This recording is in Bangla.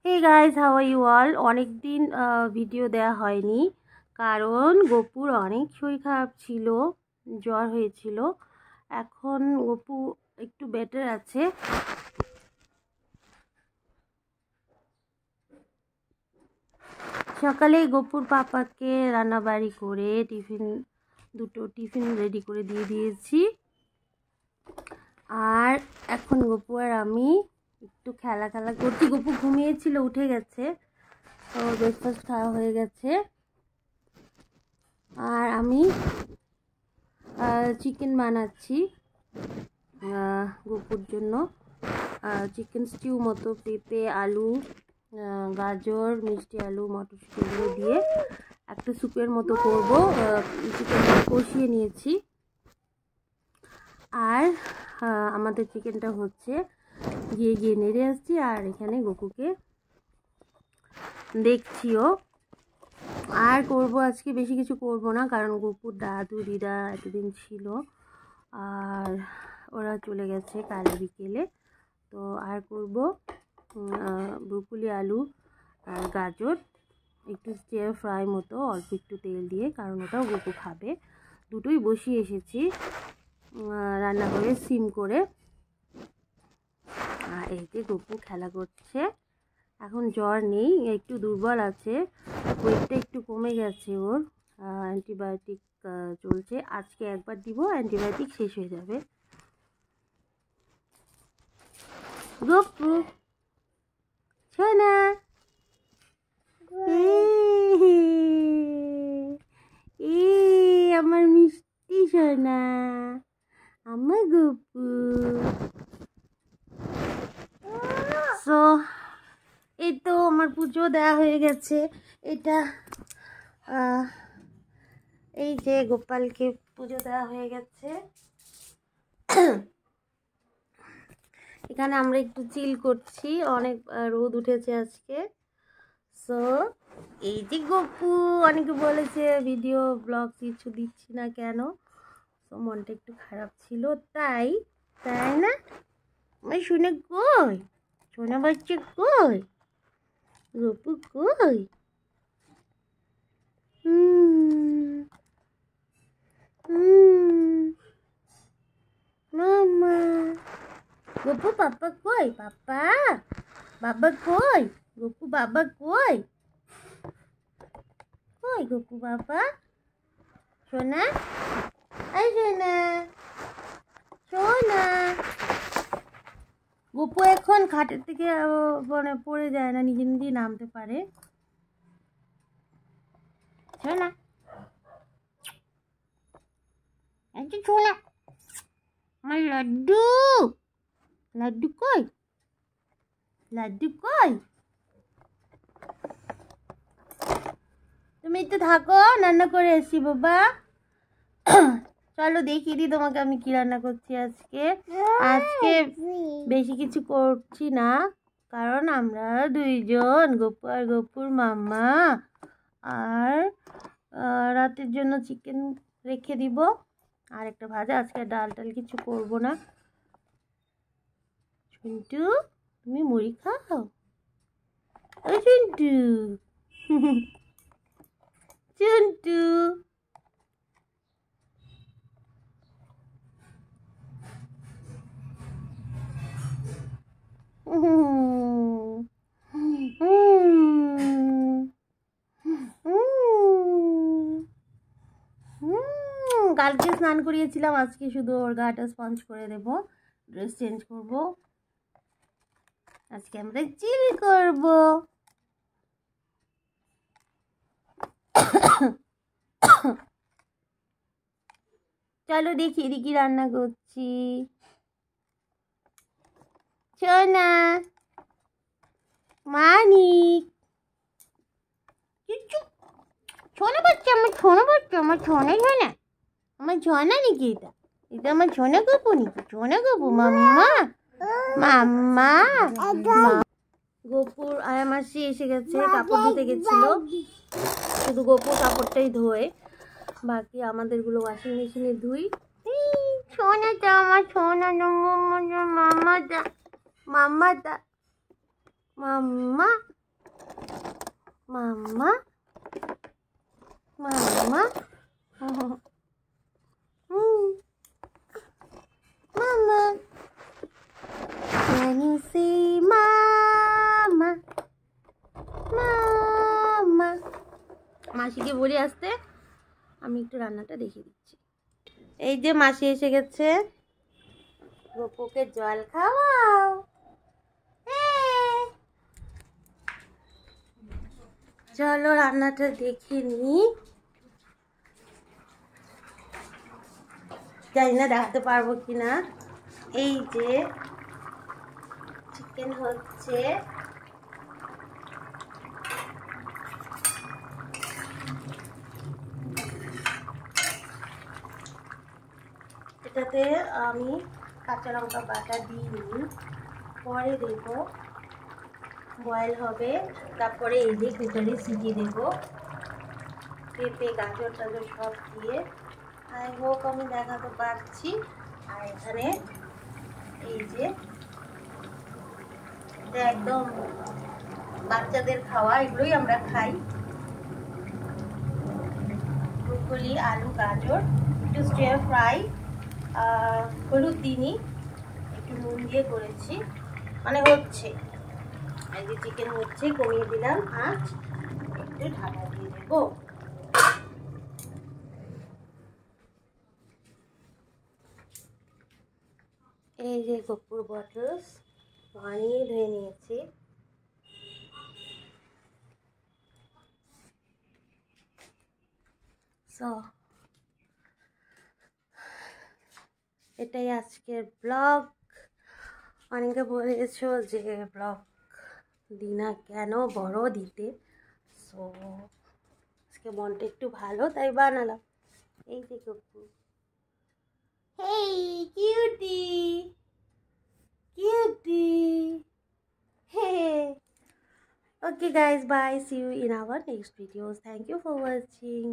Hey guys, how are you all? অনেক দিন ভিডিও দেওয়া হয়নি কারণ গপুর অনেক শরীর খারাপ ছিল, জ্বর হয়েছিল। এখন গপু একটু বেটার আছে। সকালে গপুর পাপাকে রান্নাবাড়ি করে দুটো টিফিন রেডি করে দিয়ে দিয়েছি। আর এখন গপু আর আমি একটু খেলা করছি। গপু ঘুমিয়েছিল, উঠে গেছে, তো ব্রেকফাস্ট খাওয়া হয়ে গেছে। আর আমি চিকেন বানাচ্ছি গপুর জন্য। চিকেন স্টিউ মতো পেঁপে, আলু, গাজর, মিষ্টি আলু, মটরশুঁটিগুলো দিয়ে একটা স্যুপের মতো করব। চিকেনটা কষিয়ে নিয়েছি। আর আমাদের চিকেনটা হচ্ছে গিয়ে নেড়ে আসছি। আর এখানে গপুকে দেখছিও। আর করব আজকে বেশি কিছু করব না, কারণ গপুর দাদু দিদা এতদিন ছিল আর ওরা চলে গেছে কাল বিকেলে। তো আর করব ব্রোকলি, আলু আর গাজর একটু স্টিয়ার ফ্রাই মতো, অল্প একটু তেল দিয়ে, কারণ ওটাও গপু খাবে। দুটোই বসিয়ে এসেছি রান্না করে সিম করে। আর এই যে গপু খেলা করছে। এখন জ্বর নেই, একটু দুর্বল আছে, ওয়েটটা একটু কমে গেছে ওর। অ্যান্টিবায়োটিক চলছে, আজকে একবার দিব, অ্যান্টিবায়োটিক শেষ হয়ে যাবে। গপু সোনা, আমার মিষ্টি সোনা, আমার গপু। সো এই তো আমার পুজো দেওয়া হয়ে গেছে। এটা এই যে গোপালকে পুজো দেওয়া হয়ে গেছে। এখানে আমরা একটু চিল করছি, অনেক রোদ উঠেছে আজকে। সো এই যে গপু, অনেকে বলেছে ভিডিও ব্লগ কিছু দিচ্ছি না কেন। তো মনটা একটু খারাপ ছিল, তাই না? আমার শুনে কই, সোনা বাচ্চা কই, গপু কই? মামা গপু, পাপা কই? পাপা, বাবা কই? গপু বাবা কই? কই গপু বাবা? সোনা, এই সোনা, সোনা। গপু এখন খাটের থেকে মানে পড়ে যায় না, নিজে নিজেই নামতে পারে। সোনা, সোনা, আমার লাড্ডু, লাড্ডু কই? লাড্ডু কই? তুমি একটু থাকো, রান্না করে আসি বাবা। চলো দেখিয়ে দিই তোমাকে আমি কি রান্না করছি আজকে। আজকে বেশি কিছু করছি না, কারণ আমরা দুইজন, গপু আর গপুর মামা। আর রাতের জন্য চিকেন রেখে দিব, আর একটা ভাজা। আজকে ডাল কিছু করব না। ঝুন্টু, তুমি মুড়ি খাও? ও ঝুন্টু, ঝুন্টু। কালকে স্নান করিয়েছিলাম, আজকে শুধু ওর গাটা স্পঞ্জ করে দেব, ড্রেস চেঞ্জ করব। আজকে আমরা চিল করব। চলো দেখি কি রান্না করছি। সোনা, মানিক, সোনা বাচ্চা, আমার সোনা বাচ্চা, আমার সোনা সোনা, আমার সোনা নাকি এটা? এটা আমার সোনা গপু নাকি? সোনা গপু, মাম্মা, মাম্মা। গপুর আয়া মাসি এসে গেছে, কাপড় ধুতে গেছিল। শুধু গপুর কাপড়টাই ধোয়, বাকি আমাদেরগুলো ওয়াশিং মেশিনে ধুই। সোনাটা, আমার সোনা না, মামাটা, মামাটা, মাম্মা, মাম্মা, মাম্মা, মামা, can you say mama, mama? মাসিকে বলে আসতে, আমি একটু রান্নাটা দেখিয়ে দিচ্ছি। এই যে মাসি এসে গেছে, গোপুকে জল খাওয়াও। চলো রান্নাটা দেখে নি, জানি না দেখাতে পারবো কিনা। এই যে চিকেন হচ্ছে, এটাতে আমি কাঁচা লঙ্কা বাটা দিইনি, পরে দেবো, বয়েল হবে, তারপরে এই যে কুকারে সিটি দেবো, পেঁপে গাজর টাজর সব দিয়ে। আই হোক আমি দেখাতে পারছি। আর এখানে এই যে এটা একদম বাচ্চাদের খাওয়া, এগুলোই আমরা খাই, ব্রোকলি, আলু, গাজর, একটু স্টিয়ার ফ্রাই, হলুদ দিইনি, একটু নুন দিয়ে করেছি, মানে হচ্ছে। এই যে চিকেন হচ্ছে, কমিয়ে দিলাম আঁচ, একটু ঢাকা দিয়ে দেবো। এই যে গপুর বটলস বানিয়ে ধুয়ে নিয়েছি। সো এটাই আজকের ব্লগ। অনেকে বলেছো যে ব্লগ দিনা কেন, বড় দিতে। সো আজকে মনটা একটু ভালো, তাই বানালাম। এই যে গপু, হেই cutie, cutie, hey. Okay guys, bye, see you in our next videos. Thank you for watching.